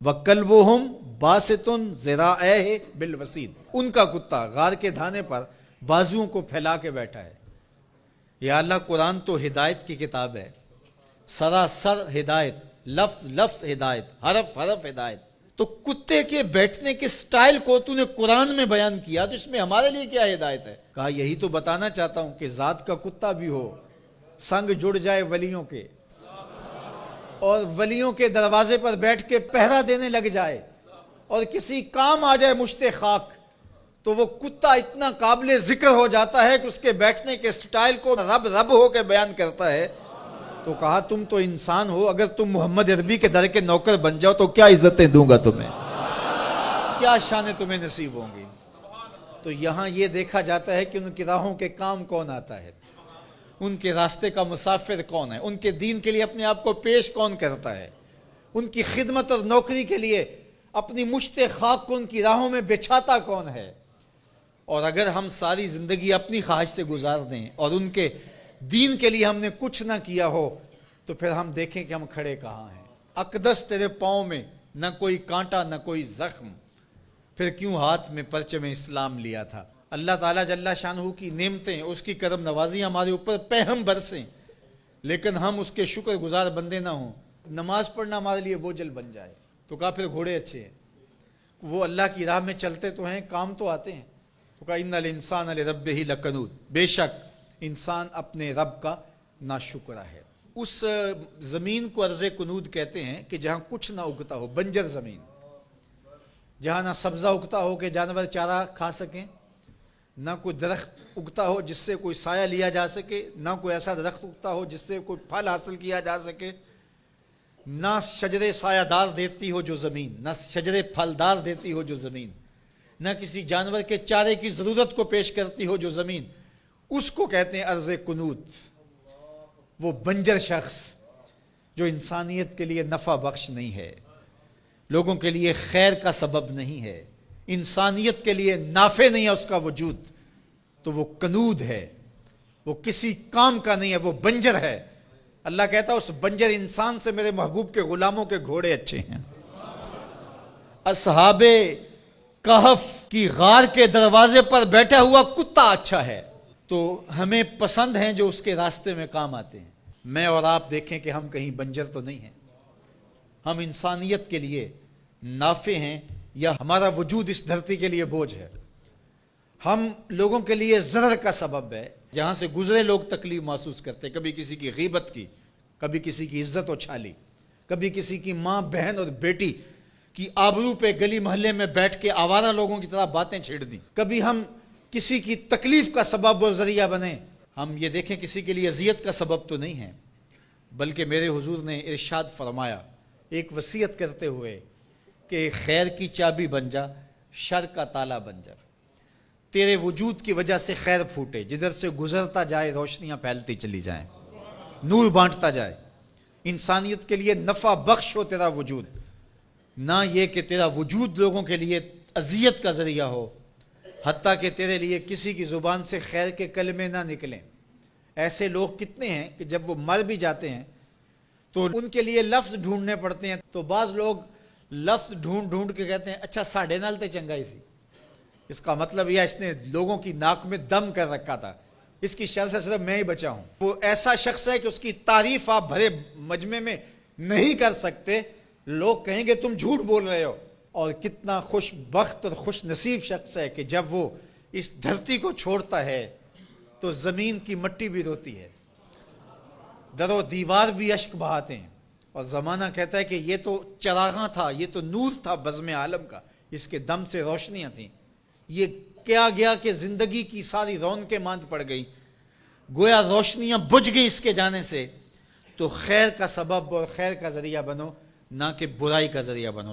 وَكَلْبُهُمْ بَاسِطٌ ذِرَاعَيْهِ بِالْوَسِيدِ، ان کا کتا غار کے دھانے پر بازوؤں کو پھیلا کے بیٹھا ہے۔ یا اللہ، قرآن تو ہدایت کی کتاب ہے، سراسر ہدایت، لفظ لفظ ہدایت، حرف حرف ہدایت۔ تو کتے کے بیٹھنے کے سٹائل کو تو نے قرآن میں بیان کیا، تو اس میں ہمارے لیے کیا ہدایت ہے؟ کہا یہی تو بتانا چاہتا ہوں کہ ذات کا کتا بھی ہو، سنگ جڑ جائے ولیوں کے، اور ولیوں کے دروازے پر بیٹھ کے پہرا دینے لگ جائے، اور کسی کام آ جائے مشت خاک، تو وہ کتا اتنا قابل ذکر ہو جاتا ہے کہ اس کے بیٹھنے کے سٹائل کو رب رب ہو کے بیان کرتا ہے۔ تو کہا تم تو انسان ہو، اگر تم محمد عربی کے در کے نوکر بن جاؤ تو کیا عزتیں دوں گا تمہیں، کیا شانیں تمہیں نصیب ہوں گی۔ تو یہاں یہ دیکھا جاتا ہے کہ ان کی راہوں کے کام کون آتا ہے، ان کے راستے کا مسافر کون ہے، ان کے دین کے لیے اپنے آپ کو پیش کون کرتا ہے، ان کی خدمت اور نوکری کے لیے اپنی مشت خاک کو ان کی راہوں میں بچھاتا کون ہے۔ اور اگر ہم ساری زندگی اپنی خواہش سے گزار دیں اور ان کے دین کے لیے ہم نے کچھ نہ کیا ہو، تو پھر ہم دیکھیں کہ ہم کھڑے کہاں ہیں۔ اقدس تیرے پاؤں میں نہ کوئی کانٹا نہ کوئی زخم، پھر کیوں ہاتھ میں پرچم اسلام لیا تھا۔ اللہ تعالیٰ جل شانہ کی نعمتیں، اس کی کرم نوازی ہمارے اوپر پہم برسیں، لیکن ہم اس کے شکر گزار بندے نہ ہوں، نماز پڑھنا ہمارے لیے بوجھل بن جائے۔ تو کہا پھر گھوڑے اچھے ہیں، وہ اللہ کی راہ میں چلتے تو ہیں، کام تو آتے ہیں۔ تو کہا ان الانسان لربہ لکنود، بے شک انسان اپنے رب کا ناشکرا ہے۔ اس زمین کو ارض کنود کہتے ہیں کہ جہاں کچھ نہ اگتا ہو، بنجر زمین، جہاں نہ سبزہ اگتا ہو کہ جانور چارہ کھا سکیں، نہ کوئی درخت اگتا ہو جس سے کوئی سایہ لیا جا سکے، نہ کوئی ایسا درخت اگتا ہو جس سے کوئی پھل حاصل کیا جا سکے، نہ شجرے سایہ دار دیتی ہو جو زمین، نہ شجرے پھلدار دیتی ہو جو زمین، نہ کسی جانور کے چارے کی ضرورت کو پیش کرتی ہو جو زمین، اس کو کہتے ہیں ارض کنود۔ وہ بنجر شخص جو انسانیت کے لیے نفع بخش نہیں ہے، لوگوں کے لیے خیر کا سبب نہیں ہے، انسانیت کے لیے نافع نہیں ہے اس کا وجود، تو وہ کنود ہے، وہ کسی کام کا نہیں ہے، وہ بنجر ہے۔ اللہ کہتا ہے اس بنجر انسان سے میرے محبوب کے غلاموں کے گھوڑے اچھے ہیں۔ اصحاب کہف کی غار کے دروازے پر بیٹھا ہوا کتا اچھا ہے۔ تو ہمیں پسند ہیں جو اس کے راستے میں کام آتے ہیں۔ میں اور آپ دیکھیں کہ ہم کہیں بنجر تو نہیں ہیں، ہم انسانیت کے لیے نافع ہیں، یا ہمارا وجود اس دھرتی کے لیے بوجھ ہے، ہم لوگوں کے لیے ضرر کا سبب ہے۔ جہاں سے گزرے لوگ تکلیف محسوس کرتے، کبھی کسی کی غیبت کی، کبھی کسی کی عزت اچھالی، کبھی کسی کی ماں بہن اور بیٹی کی آبرو پہ گلی محلے میں بیٹھ کے آوارہ لوگوں کی طرح باتیں چھیڑ دیں، کبھی ہم کسی کی تکلیف کا سبب اور ذریعہ بنے۔ ہم یہ دیکھیں کسی کے لیے اذیت کا سبب تو نہیں ہے، بلکہ میرے حضور نے ارشاد فرمایا ایک وصیت کرتے ہوئے کہ خیر کی چابی بن جا، شر کا تالا بن جا، تیرے وجود کی وجہ سے خیر پھوٹے، جدھر سے گزرتا جائے روشنیاں پھیلتی چلی جائیں، نور بانٹتا جائے، انسانیت کے لیے نفع بخش ہو تیرا وجود، نہ یہ کہ تیرا وجود لوگوں کے لیے اذیت کا ذریعہ ہو، حتیٰ کہ تیرے لیے کسی کی زبان سے خیر کے کلمے نہ نکلیں۔ ایسے لوگ کتنے ہیں کہ جب وہ مر بھی جاتے ہیں تو ان کے لیے لفظ ڈھونڈنے پڑتے ہیں، تو بعض لوگ لفظ ڈھونڈ ڈھونڈ کے کہتے ہیں اچھا ساڑھے نال تے چنگائی سی، اس کا مطلب یہ اس نے لوگوں کی ناک میں دم کر رکھا تھا، اس کی شر سے صرف میں ہی بچا ہوں۔ وہ ایسا شخص ہے کہ اس کی تعریف آپ بھرے مجمع میں نہیں کر سکتے، لوگ کہیں گے تم جھوٹ بول رہے ہو۔ اور کتنا خوش بخت اور خوش نصیب شخص ہے کہ جب وہ اس دھرتی کو چھوڑتا ہے تو زمین کی مٹی بھی روتی ہے، در و دیوار بھی اشک بہاتے ہیں، اور زمانہ کہتا ہے کہ یہ تو چراغاں تھا، یہ تو نور تھا بزم عالم کا، اس کے دم سے روشنیاں تھیں، یہ کیا گیا کہ زندگی کی ساری رونقیں ماند پڑ گئی، گویا روشنیاں بجھ گئی اس کے جانے سے۔ تو خیر کا سبب اور خیر کا ذریعہ بنو، نہ کہ برائی کا ذریعہ بنو۔